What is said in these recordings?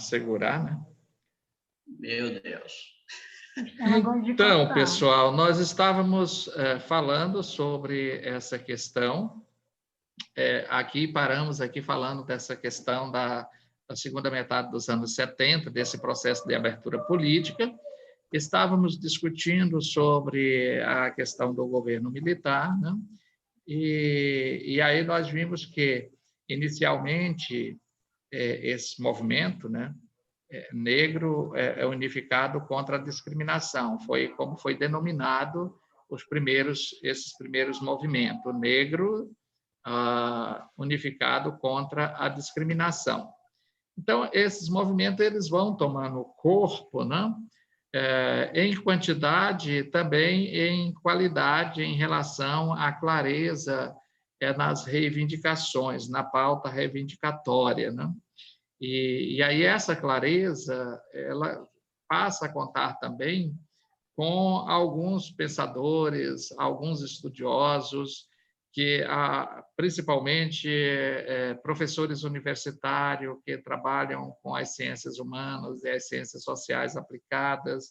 segurar, né? Meu Deus. Então, pessoal, nós estávamos falando sobre essa questão. Aqui paramos aqui falando dessa questão da segunda metade dos anos 70, desse processo de abertura política. Estávamos discutindo sobre a questão do governo militar, né? E aí nós vimos que, inicialmente, esse movimento, né, negro é unificado contra a discriminação. Foi como foi denominado esses primeiros movimentos, negro unificado contra a discriminação. Então, esses movimentos eles vão tomando corpo, né? Em quantidade e também em qualidade em relação à clareza nas reivindicações, na pauta reivindicatória, né? E aí essa clareza ela passa a contar também com alguns pensadores, alguns estudiosos, que principalmente professores universitários que trabalham com as ciências humanas e as ciências sociais aplicadas,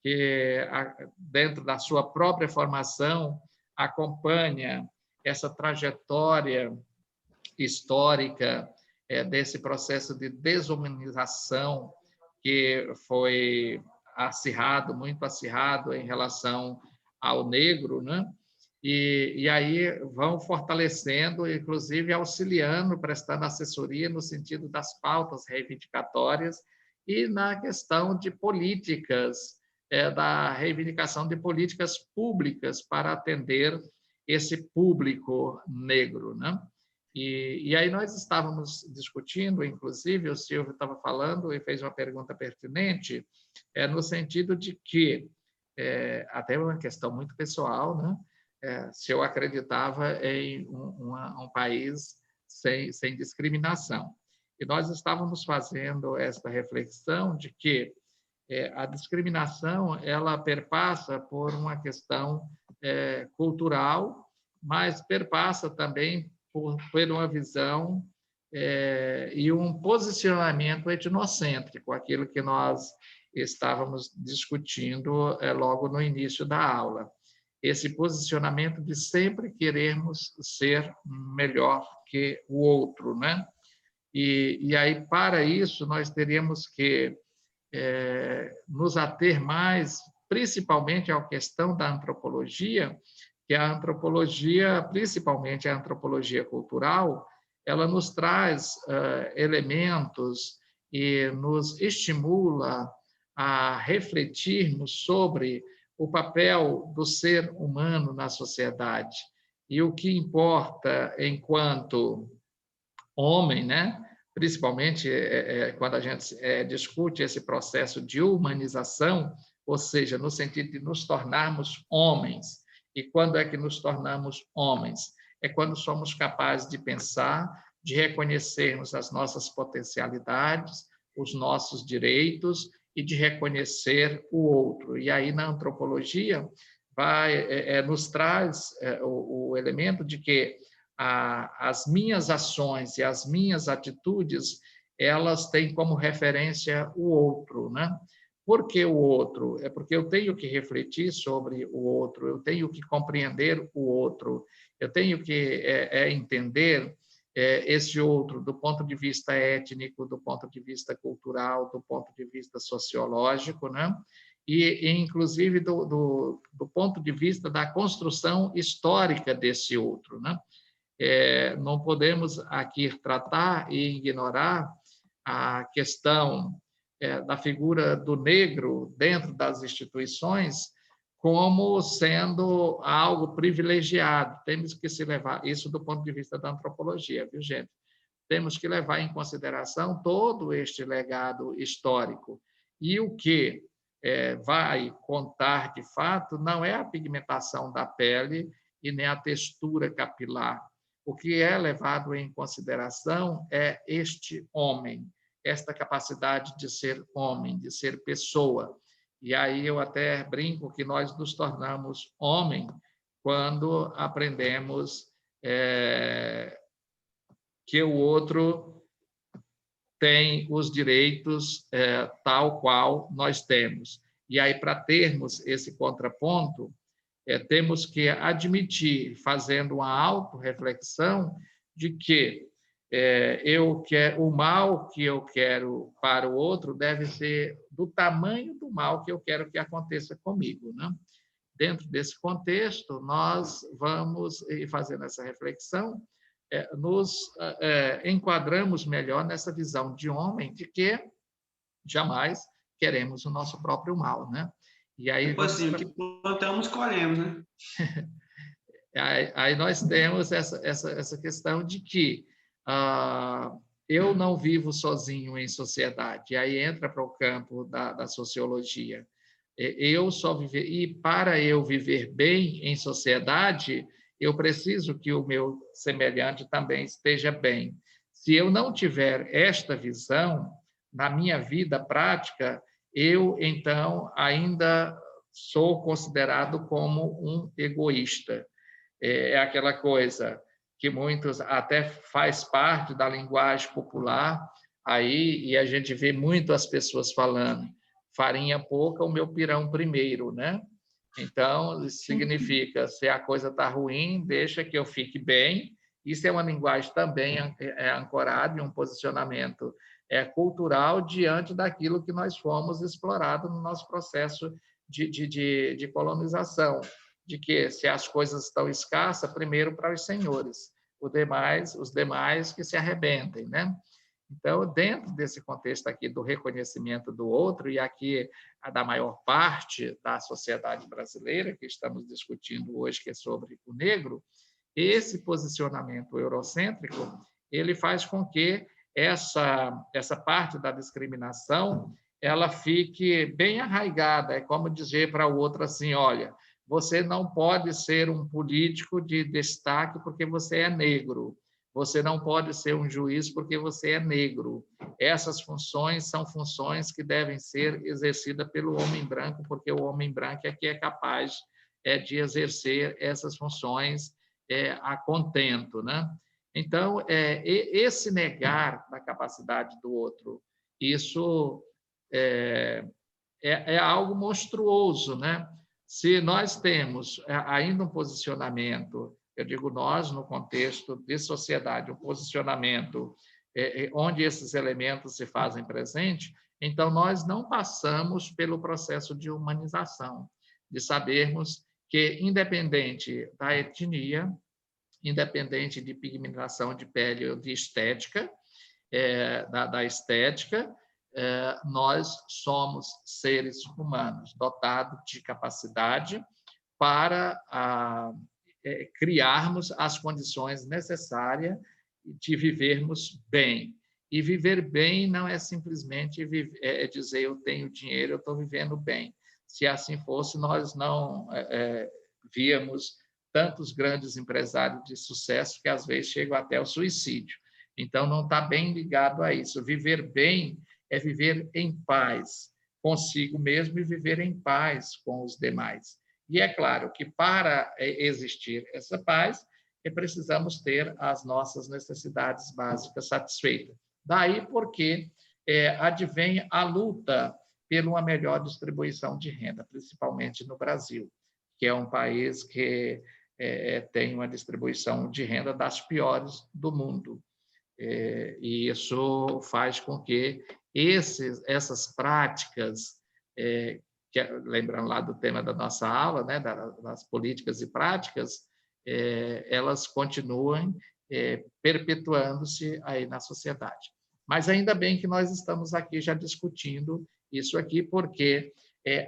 que dentro da sua própria formação acompanha essa trajetória histórica desse processo de desumanização que foi muito acirrado em relação ao negro, né? E aí vão fortalecendo, inclusive auxiliando, prestando assessoria no sentido das pautas reivindicatórias e na questão de políticas, da reivindicação de políticas públicas para atender esse público negro, né? E aí nós estávamos discutindo, inclusive o Silvio estava falando e fez uma pergunta pertinente, no sentido de que, até uma questão muito pessoal, né? Se eu acreditava em um país sem discriminação. E nós estávamos fazendo essa reflexão de que a discriminação ela perpassa por uma questão cultural, mas perpassa também por uma visão e um posicionamento etnocêntrico, aquilo que nós estávamos discutindo logo no início da aula. Esse posicionamento de sempre querermos ser melhor que o outro, né? E aí, para isso, nós teríamos que nos ater mais, principalmente à questão da antropologia, que a antropologia, principalmente a antropologia cultural, ela nos traz elementos e nos estimula a refletirmos sobre o papel do ser humano na sociedade e o que importa enquanto homem, né? Principalmente quando a gente discute esse processo de humanização, ou seja, no sentido de nos tornarmos homens. E quando é que nos tornamos homens? É quando somos capazes de pensar, de reconhecermos as nossas potencialidades, os nossos direitos e de reconhecer o outro. E aí, na antropologia, nos traz o elemento de que as minhas ações e as minhas atitudes, elas têm como referência o outro, né? Por que o outro? É porque eu tenho que refletir sobre o outro, eu tenho que compreender o outro, eu tenho que entender esse outro do ponto de vista étnico, do ponto de vista cultural, do ponto de vista sociológico, né? E inclusive do ponto de vista da construção histórica desse outro, né? Não podemos aqui tratar e ignorar a questão da figura do negro dentro das instituições como sendo algo privilegiado. Temos que se levar isso do ponto de vista da antropologia, viu, gente? Temos que levar em consideração todo este legado histórico. E o que vai contar, de fato, não é a pigmentação da pele e nem a textura capilar. O que é levado em consideração é este homem, esta capacidade de ser homem, de ser pessoa. E aí eu até brinco que nós nos tornamos homem quando aprendemos que o outro tem os direitos tal qual nós temos. E aí, para termos esse contraponto, temos que admitir, fazendo uma autorreflexão, de que o mal que eu quero para o outro deve ser do tamanho do mal que eu quero que aconteça comigo, né? Dentro desse contexto, nós vamos, fazendo essa reflexão, nos enquadramos melhor nessa visão de homem de que jamais queremos o nosso próprio mal, né? E aí tipo assim, o que plantamos, colhemos, né? Aí nós temos essa questão de que eu não vivo sozinho em sociedade. E aí entra para o campo da sociologia. Eu só viver, e para eu viver bem em sociedade, eu preciso que o meu semelhante também esteja bem. Se eu não tiver esta visão na minha vida prática, eu então ainda sou considerado como um egoísta. É aquela coisa que muitos até faz parte da linguagem popular aí, e a gente vê muito as pessoas falando farinha pouca, o meu pirão primeiro, né? Então, isso significa, se a coisa está ruim, deixa que eu fique bem. Isso é uma linguagem também ancorada em um posicionamento cultural diante daquilo que nós fomos explorados no nosso processo de colonização, de que se as coisas estão escassas, primeiro para os senhores, os demais que se arrebentem, né? Então, dentro desse contexto aqui do reconhecimento do outro, e aqui a da maior parte da sociedade brasileira, que estamos discutindo hoje, que é sobre o negro, esse posicionamento eurocêntrico, ele faz com que essa parte da discriminação ela fique bem arraigada. É como dizer para o outro assim, olha, você não pode ser um político de destaque porque você é negro. Você não pode ser um juiz porque você é negro. Essas funções são funções que devem ser exercidas pelo homem branco, porque o homem branco é que é capaz de exercer essas funções a contento, né? Então, esse negar da capacidade do outro, isso é algo monstruoso, né? Se nós temos ainda um posicionamento, eu digo nós no contexto de sociedade, um posicionamento onde esses elementos se fazem presente, então nós não passamos pelo processo de humanização, de sabermos que, independente da etnia, independente de pigmentação de pele ou de estética, da estética, nós somos seres humanos dotados de capacidade para criarmos as condições necessárias de vivermos bem. E viver bem não é simplesmente dizer eu tenho dinheiro, eu estou vivendo bem. Se assim fosse, nós não víamos tantos grandes empresários de sucesso que às vezes chegam até ao suicídio. Então, não está bem ligado a isso. Viver bem é viver em paz consigo mesmo e viver em paz com os demais. E é claro que para existir essa paz, precisamos ter as nossas necessidades básicas satisfeitas. Daí porque advém a luta por uma melhor distribuição de renda, principalmente no Brasil, que é um país que tem uma distribuição de renda das piores do mundo. E isso faz com que essas práticas, lembrando lá do tema da nossa aula, né, das políticas e práticas, elas continuem perpetuando-se aí na sociedade. Mas ainda bem que nós estamos aqui já discutindo isso aqui, porque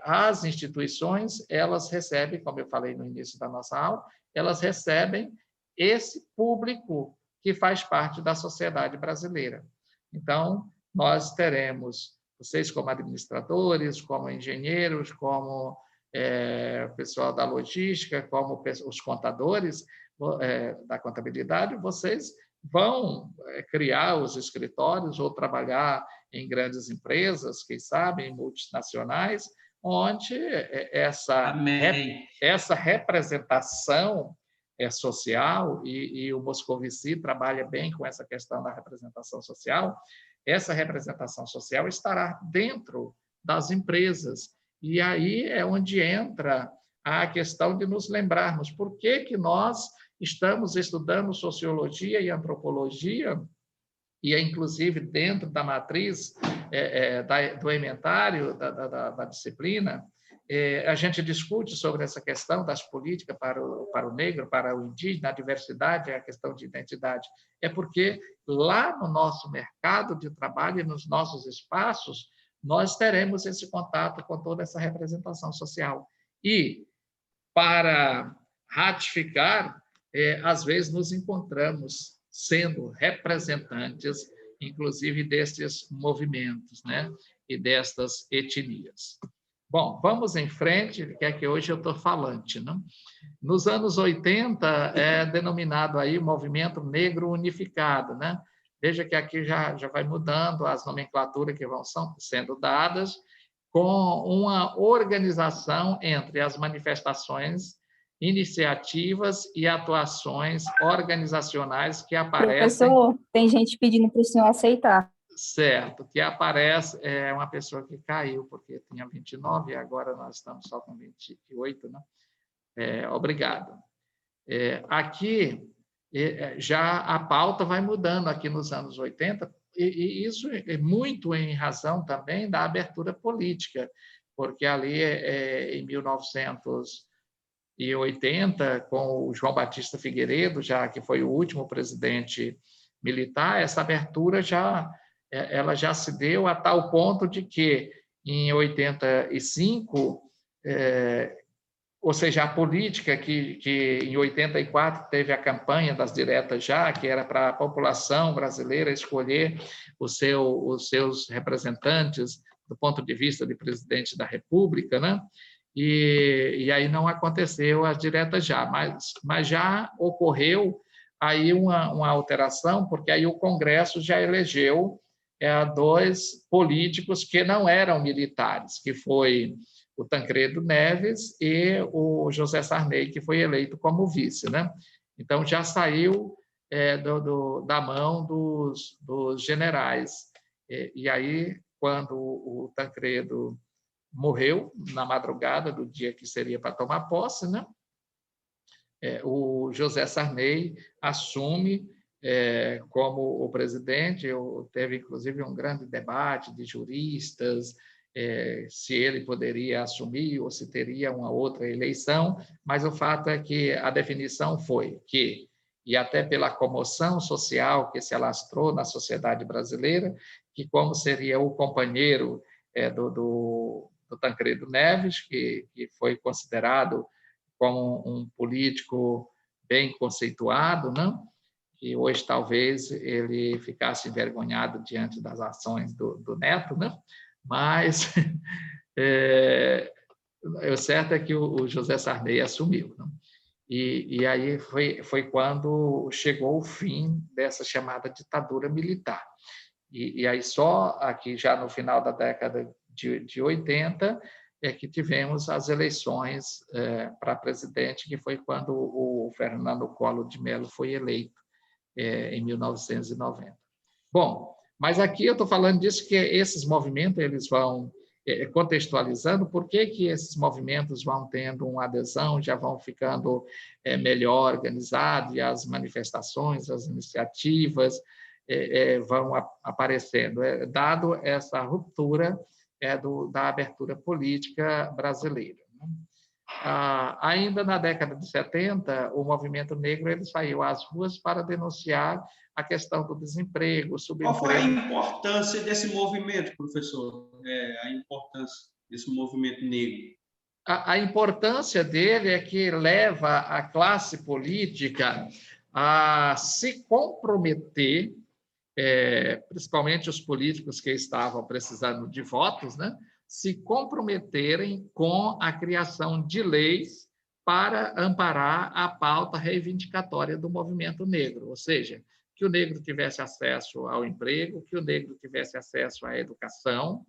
as instituições, elas recebem, como eu falei no início da nossa aula, elas recebem esse público que faz parte da sociedade brasileira. Então, nós teremos, vocês como administradores, como engenheiros, como pessoal da logística, como os contadores da contabilidade, vocês vão criar os escritórios ou trabalhar em grandes empresas, quem sabe, em multinacionais, onde essa representação social, e o Moscovici trabalha bem com essa questão da representação social, essa representação social estará dentro das empresas. E aí é onde entra a questão de nos lembrarmos por que nós estamos estudando sociologia e antropologia, e é inclusive dentro da matriz do ementário da disciplina, a gente discute sobre essa questão das políticas para o negro, para o indígena, a diversidade, a questão de identidade. É porque lá no nosso mercado de trabalho e nos nossos espaços, nós teremos esse contato com toda essa representação social. E, para ratificar, às vezes nos encontramos sendo representantes, inclusive, destes movimentos, né? E destas etnias. Bom, vamos em frente, que é que hoje eu estou falante, né? Nos anos 80, é denominado aí o Movimento Negro Unificado, né? Veja que aqui já vai mudando as nomenclaturas que vão sendo dadas, com uma organização entre as manifestações, iniciativas e atuações organizacionais que aparecem... Professor, tem gente pedindo para o senhor aceitar. Certo, que aparece, uma pessoa que caiu, porque tinha 29 e agora nós estamos só com 28, né? Obrigado. Aqui, já a pauta vai mudando aqui nos anos 80, e isso é muito em razão também da abertura política, porque ali, em 1980, com o João Batista Figueiredo, já que foi o último presidente militar, essa abertura ela já se deu a tal ponto de que, em 85, ou seja, a política que em 84 teve a campanha das diretas já, que era para a população brasileira escolher os seus representantes do ponto de vista de presidente da República, né? E aí não aconteceu as diretas já, mas já ocorreu aí uma alteração, porque aí o Congresso já elegeu 2 políticos que não eram militares, que foi o Tancredo Neves e o José Sarney, que foi eleito como vice, né? Então, já saiu da mão dos generais. E aí, quando o Tancredo morreu, na madrugada do dia que seria para tomar posse, né? O José Sarney assume como o presidente. Teve, inclusive, um grande debate de juristas, se ele poderia assumir ou se teria uma outra eleição, mas o fato é que a definição foi que, e até pela comoção social que se alastrou na sociedade brasileira, que como seria o companheiro do Tancredo Neves, que foi considerado como um político bem conceituado, não? Que hoje talvez ele ficasse envergonhado diante das ações do neto, né? Mas o certo é que o José Sarney assumiu, não? E aí foi quando chegou o fim dessa chamada ditadura militar. E aí só aqui já no final da década de 80 é que tivemos as eleições para presidente, que foi quando o Fernando Collor de Mello foi eleito em 1990. Bom, mas aqui eu estou falando disso, que esses movimentos eles vão contextualizando por que esses movimentos vão tendo uma adesão, já vão ficando melhor organizados, e as manifestações, as iniciativas vão aparecendo, dado essa ruptura da abertura política brasileira. Ainda na década de 70, o movimento negro ele saiu às ruas para denunciar a questão do desemprego, subemprego. Qual foi a importância desse movimento, professor? A importância desse movimento negro? A importância dele é que leva a classe política a se comprometer, principalmente os políticos que estavam precisando de votos, né? Se comprometerem com a criação de leis para amparar a pauta reivindicatória do movimento negro, ou seja, que o negro tivesse acesso ao emprego, que o negro tivesse acesso à educação,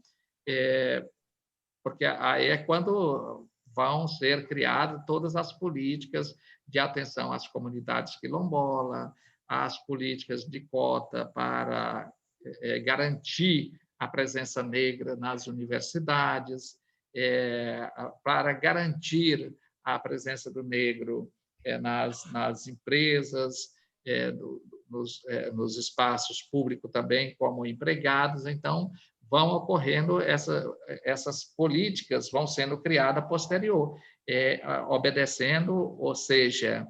porque aí é quando vão ser criadas todas as políticas de atenção às comunidades quilombolas, as políticas de cota para garantir a presença negra nas universidades, para garantir a presença do negro nas empresas, nos espaços públicos também, como empregados. Então, vão ocorrendo essas políticas, vão sendo criadas posterior, obedecendo, ou seja,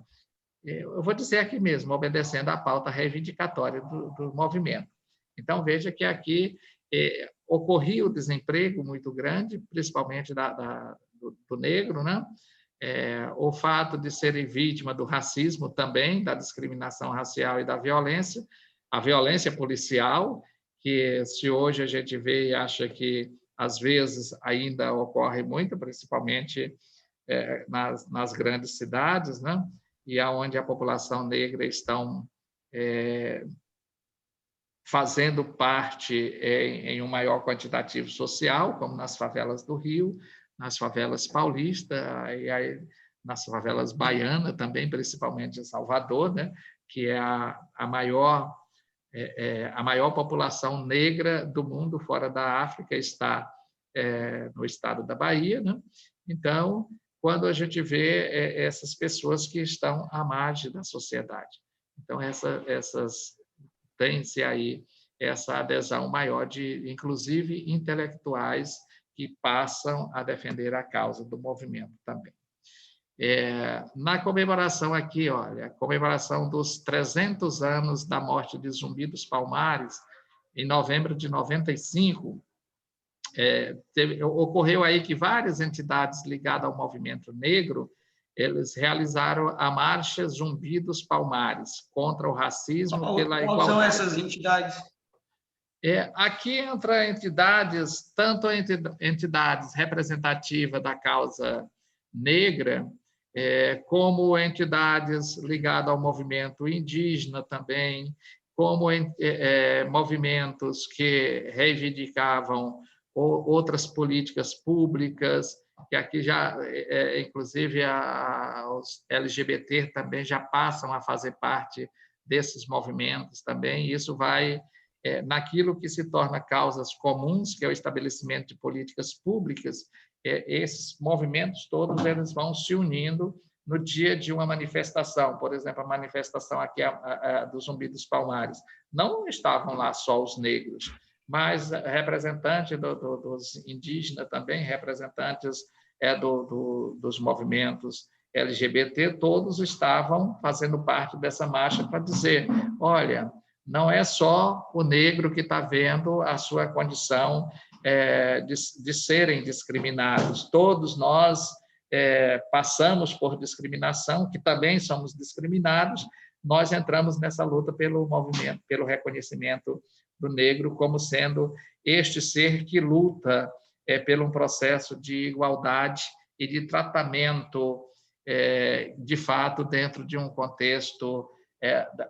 eu vou dizer aqui mesmo, obedecendo à pauta reivindicatória do movimento. Então, veja que aqui ocorria o desemprego muito grande, principalmente do negro, né? O fato de serem vítima do racismo também, da discriminação racial e da violência, a violência policial, que se hoje a gente vê e acha que, às vezes, ainda ocorre muito, principalmente nas grandes cidades, né? E aonde a população negra estão fazendo parte em um maior quantitativo social, como nas favelas do Rio, nas favelas paulistas, e aí, nas favelas baianas também, principalmente em Salvador, né? Que é a maior população negra do mundo, fora da África, está no estado da Bahia, né? Então, quando a gente vê essas pessoas que estão à margem da sociedade. Então, tem-se aí essa adesão maior de, inclusive, intelectuais que passam a defender a causa do movimento também. Na comemoração aqui, olha, a comemoração dos 300 anos da morte de Zumbi dos Palmares, em novembro de 95, ocorreu aí que várias entidades ligadas ao movimento negro, eles realizaram a Marcha Zumbi dos Palmares, contra o racismo pela igualdade. Quais são essas entidades? Aqui entra entidades, tanto entidades representativas da causa negra, como entidades ligadas ao movimento indígena também, como movimentos que reivindicavam outras políticas públicas, que aqui já, inclusive, os LGBT também já passam a fazer parte desses movimentos também, e isso vai naquilo que se torna causas comuns, que é o estabelecimento de políticas públicas. Esses movimentos todos eles vão se unindo no dia de uma manifestação. Por exemplo, a manifestação aqui do Zumbi dos Palmares. Não estavam lá só os negros, mas representantes dos indígenas também, representantes dos movimentos LGBT, todos estavam fazendo parte dessa marcha para dizer, olha, não é só o negro que está vendo a sua condição de serem discriminados. Todos nós passamos por discriminação, que também somos discriminados. Nós entramos nessa luta pelo movimento, pelo reconhecimento do negro como sendo este ser que luta pelo um processo de igualdade e de tratamento, de fato, dentro de um contexto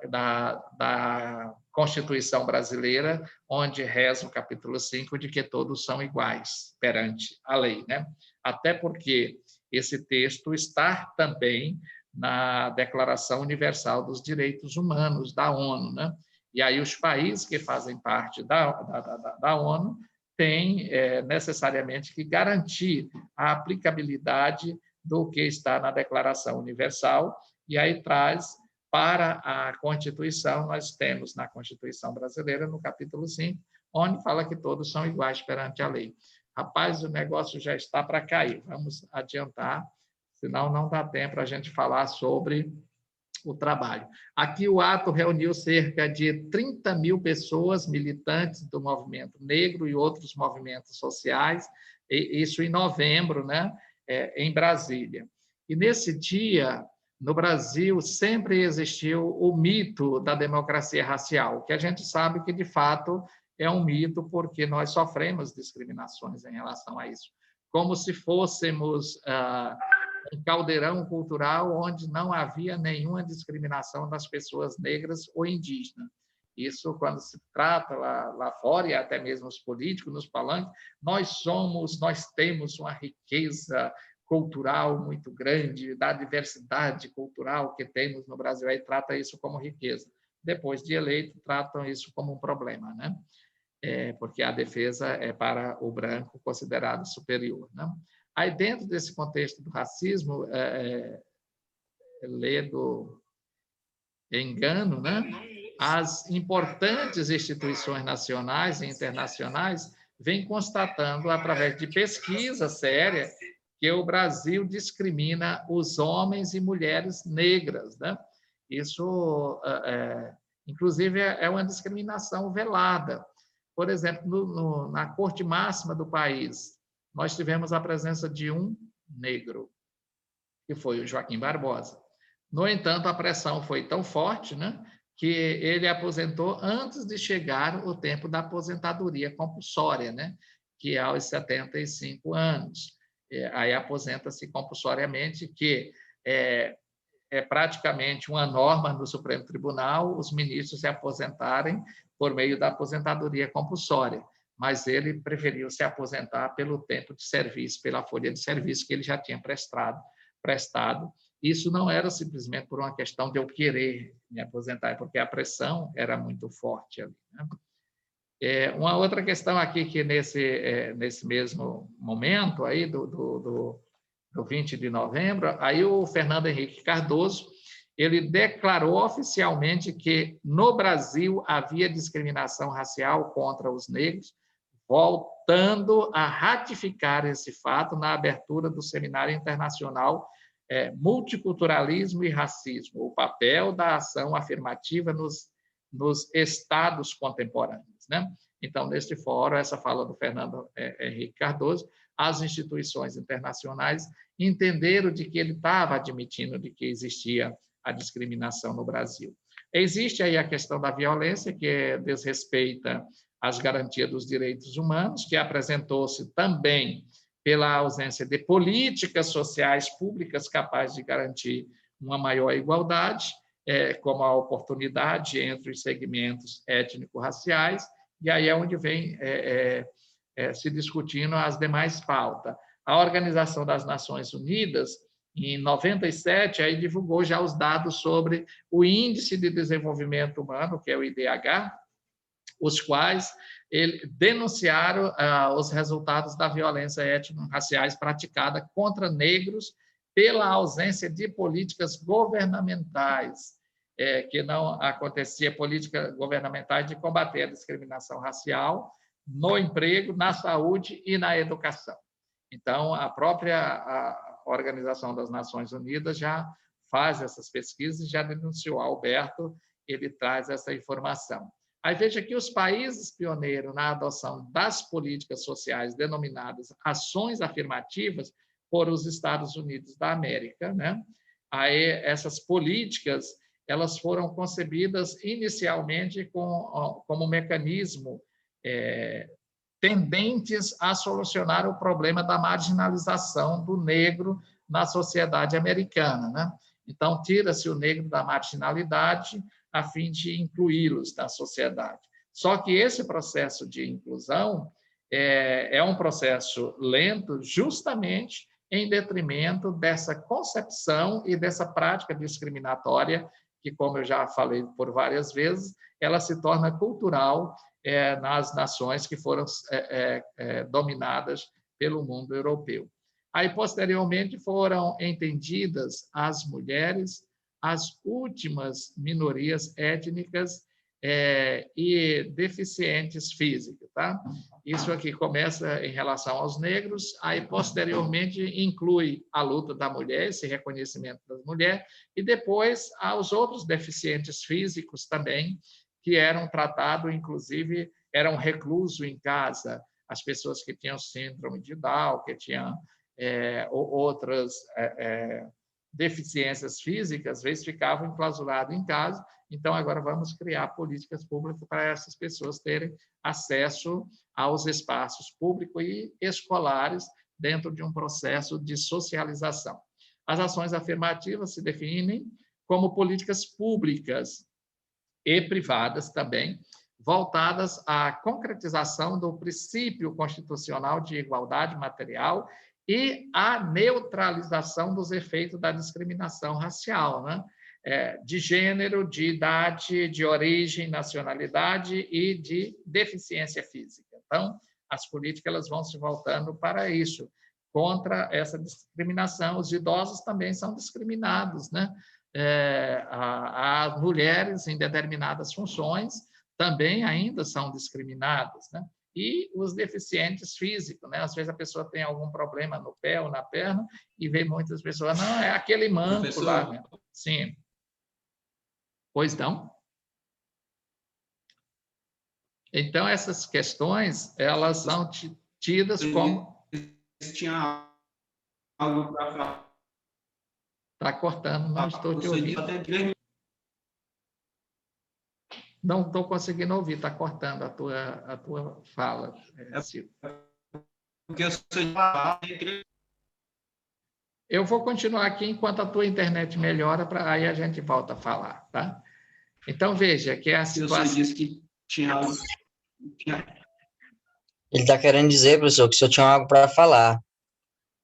da Constituição brasileira, onde reza o capítulo 5 de que todos são iguais perante a lei, né? Até porque esse texto está também na Declaração Universal dos Direitos Humanos da ONU, né? E aí os países que fazem parte da ONU têm necessariamente que garantir a aplicabilidade do que está na Declaração Universal, e aí traz para a Constituição, nós temos na Constituição brasileira, no capítulo 5, onde fala que todos são iguais perante a lei. Rapaz, o negócio já está para cair, vamos adiantar, senão não dá tempo para a gente falar sobre o trabalho. Aqui o ato reuniu cerca de 30 mil pessoas, militantes do movimento negro e outros movimentos sociais, isso em novembro, né, em Brasília. E nesse dia, no Brasil, sempre existiu o mito da democracia racial, que a gente sabe que, de fato, é um mito, porque nós sofremos discriminações em relação a isso. Como se fôssemos um caldeirão cultural onde não havia nenhuma discriminação das pessoas negras ou indígenas. Isso, quando se trata lá fora, e até mesmo os políticos, nos palanques, nós temos uma riqueza cultural muito grande, da diversidade cultural que temos no Brasil, aí trata isso como riqueza. depois de eleito, tratam isso como um problema, né? Porque a defesa é para o branco considerado superior, né? Aí, dentro desse contexto do racismo, lê do engano, né? As importantes instituições nacionais e internacionais vêm constatando, através de pesquisa séria, que o Brasil discrimina os homens e mulheres negras, né? Isso, inclusive, é uma discriminação velada. Por exemplo, na Corte Máxima do país, nós tivemos a presença de um negro, que foi o Joaquim Barbosa. No entanto, a pressão foi tão forte, né, que ele aposentou antes de chegar o tempo da aposentadoria compulsória, né, que é aos 75 anos. Aí aposenta-se compulsoriamente, que é praticamente uma norma no Supremo Tribunal os ministros se aposentarem por meio da aposentadoria compulsória, mas ele preferiu se aposentar pelo tempo de serviço, pela folha de serviço que ele já tinha prestado. Isso não era simplesmente por uma questão de eu querer me aposentar, porque a pressão era muito forte ali, né? Uma outra questão aqui, que nesse mesmo momento aí do 20 de novembro, aí o Fernando Henrique Cardoso, ele declarou oficialmente que no Brasil havia discriminação racial contra os negros, voltando a ratificar esse fato na abertura do Seminário Internacional Multiculturalismo e Racismo, o papel da ação afirmativa nos estados contemporâneos, né? Então, neste fórum, essa fala do Fernando Henrique Cardoso, as instituições internacionais entenderam de que ele estava admitindo de que existia a discriminação no Brasil. Existe aí a questão da violência, que desrespeita as garantias dos direitos humanos, que apresentou-se também pela ausência de políticas sociais públicas capazes de garantir uma maior igualdade, como a oportunidade entre os segmentos étnico-raciais, e aí é onde vem se discutindo as demais pautas. A Organização das Nações Unidas, em 97, aí divulgou já os dados sobre o Índice de Desenvolvimento Humano, que é o IDH, os quais denunciaram os resultados da violência étnico-raciais praticada contra negros pela ausência de políticas governamentais, que não acontecia políticas governamentais de combater a discriminação racial no emprego, na saúde e na educação. Então, a própria Organização das Nações Unidas já faz essas pesquisas, já denunciou. Alberto, ele traz essa informação. Aí veja que os países pioneiros na adoção das políticas sociais denominadas ações afirmativas foram os Estados Unidos da América, né? Aí essas políticas, elas foram concebidas inicialmente como mecanismo tendentes a solucionar o problema da marginalização do negro na sociedade americana, né? Então, tira-se o negro da marginalidade a fim de incluí-los na sociedade. Só que esse processo de inclusão é um processo lento, justamente em detrimento dessa concepção e dessa prática discriminatória, que, como eu já falei por várias vezes, ela se torna cultural nas nações que foram dominadas pelo mundo europeu. Aí, posteriormente, foram entendidas as mulheres, as últimas minorias étnicas e deficientes físicas, tá? Isso aqui começa em relação aos negros, aí, posteriormente, inclui a luta da mulher, esse reconhecimento das mulheres, e depois aos outros deficientes físicos também, que eram tratados, inclusive, eram reclusos em casa, as pessoas que tinham síndrome de Down, que tinham outras deficiências físicas, às vezes ficavam enclausurados em casa. Então, agora vamos criar políticas públicas para essas pessoas terem acesso aos espaços públicos e escolares dentro de um processo de socialização. As ações afirmativas se definem como políticas públicas e privadas também, voltadas à concretização do princípio constitucional de igualdade material e à neutralização dos efeitos da discriminação racial, né? de gênero, de idade, de origem, nacionalidade e de deficiência física. Então, as políticas elas vão se voltando para isso, contra essa discriminação. Os idosos também são discriminados, né? As mulheres em determinadas funções também ainda são discriminadas, né? E os deficientes físicos, né? Às vezes a pessoa tem algum problema no pé ou na perna e vê muitas pessoas, não, é aquele manco Professor, lá, né? Sim. Pois não? Então, essas questões, elas são tidas como... Tinha algo para falar. Está cortando, não estou te ouvindo. Não estou conseguindo ouvir, está cortando a tua fala, Silvio. Porque eu sou... Eu vou continuar aqui enquanto a tua internet melhora, para aí a gente volta a falar, tá? Então, veja que é a situação... Você disse que tinha algo... Ele está querendo dizer, professor, que o senhor tinha algo para falar.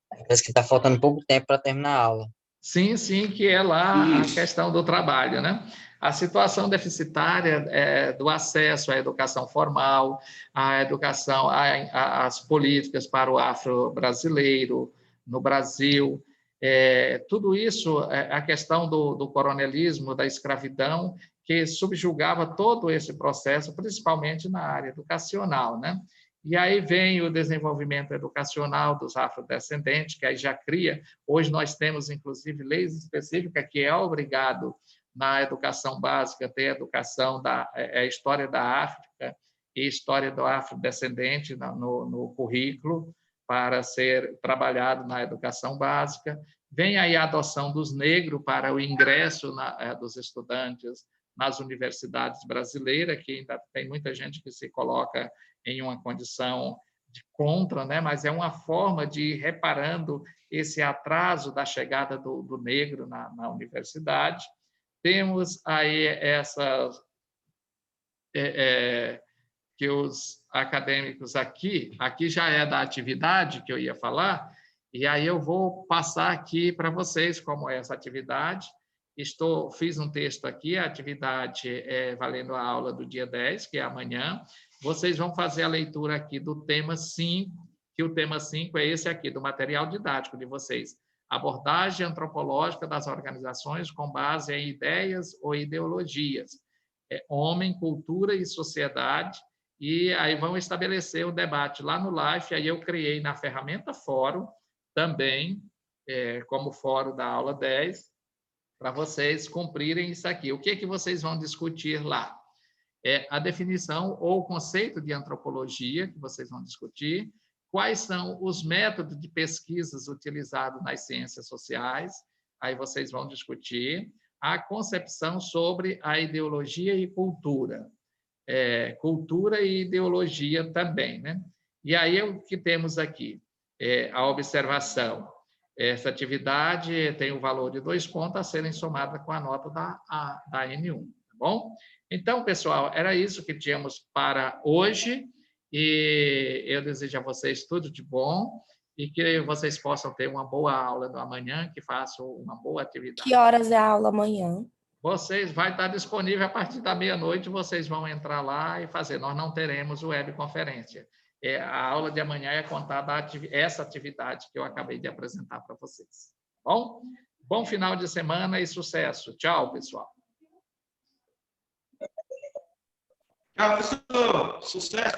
Parece que está faltando pouco tempo para terminar a aula. Sim, que é lá Isso. A questão do trabalho, né? A situação deficitária do acesso à educação formal, à educação, às políticas para o afro-brasileiro no Brasil, tudo isso, a questão do coronelismo, da escravidão, que subjugava todo esse processo, principalmente na área educacional, né? E aí vem o desenvolvimento educacional dos afrodescendentes, que aí já cria. Hoje nós temos, inclusive, leis específicas que é obrigado, na educação básica, ter educação a história da África e história do afrodescendente no currículo, para ser trabalhado na educação básica. Vem aí a adoção dos negros para o ingresso dos estudantes nas universidades brasileiras, que ainda tem muita gente que se coloca em uma condição de contra, né? Mas é uma forma de ir reparando esse atraso da chegada do negro na universidade. Temos aí essas... que os acadêmicos aqui já é da atividade que eu ia falar, e aí eu vou passar aqui para vocês como é essa atividade. Fiz um texto aqui, a atividade valendo a aula do dia 10, que é amanhã. Vocês vão fazer a leitura aqui do tema 5, que o tema 5 é esse aqui, do material didático de vocês. Abordagem antropológica das organizações com base em ideias ou ideologias. Homem, cultura e sociedade. E aí vão estabelecer o debate lá no Live. Aí eu criei na ferramenta Fórum, também, como fórum da aula 10, para vocês cumprirem isso aqui. O que é que vocês vão discutir lá? A definição ou o conceito de antropologia, que vocês vão discutir, quais são os métodos de pesquisas utilizados nas ciências sociais, aí vocês vão discutir, a concepção sobre a ideologia e cultura, cultura e ideologia também, né? E aí o que temos aqui? A observação. Essa atividade tem o valor de 2 pontos a serem somadas com a nota da N1, tá bom? Então, pessoal, era isso que tínhamos para hoje, e eu desejo a vocês tudo de bom e que vocês possam ter uma boa aula do amanhã, que façam uma boa atividade. Que horas é a aula amanhã? Vocês vai estar disponível a partir da meia-noite, vocês vão entrar lá e fazer. Nós não teremos webconferência. A aula de amanhã é contada essa atividade que eu acabei de apresentar para vocês. Tá bom? Bom final de semana e sucesso. Tchau, pessoal. Tchau, professor. Sucesso.